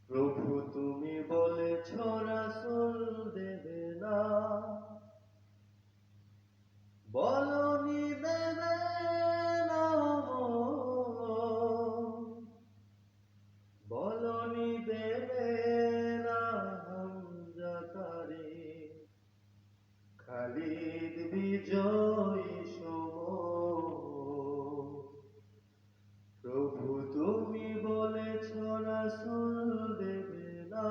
প্রভু তুমি বলেছ রাসূল দেবে না, বলনি দেবে না, বলনি দেবে না হামজা তারে, খালিদ বিজয়ী সমর। প্রভু তুমি বলেছ রাসূল দেবে না,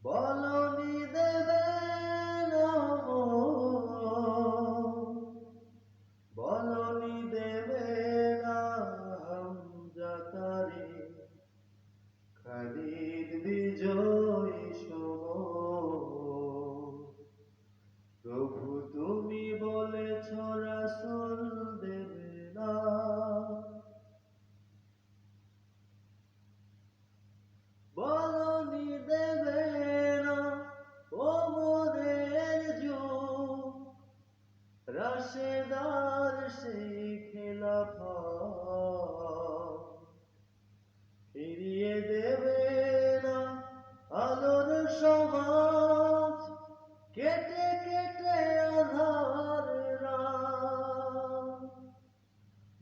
বলনি দেবে না, বলনি দেবে না হামজা তারে, খালিদ বিজয়ী সমর। প্রভু তুমি বলেছ রাসূল দেবে না। বলনি দেবে না ওমরের যুগ, রাশেদার সেই খেলাফত, ফিরিয়ে দেবে না আলোর সমাজ, কেটে কেটে আঁধার রাত।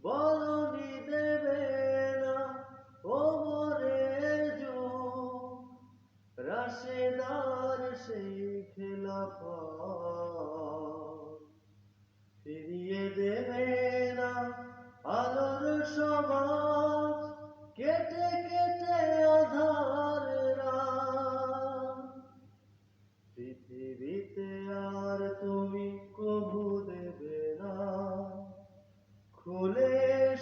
বলনি দেবে না ওমরের যুগ, রাশেদার সেই খেলাফত, ফিরিয়ে দেবে না আলোর সমাজ, কেটে কেটে আঁধার রাত। পৃথিবীতে আর তুমি কভু দেবে না খুলে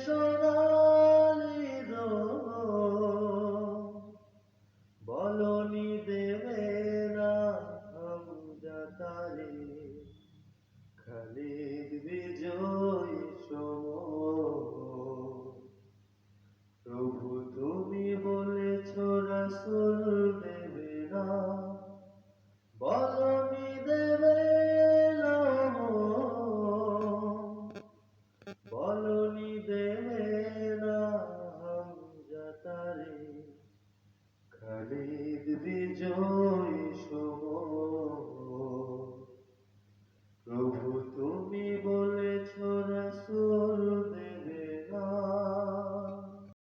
সোনালি দোর, বলনি দেবে না হামজা তারে, খালিদ বিজয়ী সমর। প্রভু তুমি বলেছ রাসূল দেবে না, বলনি দেবে না, বলনি দেবে না হামজা তারে, খালিদ বিজয়ী সমর।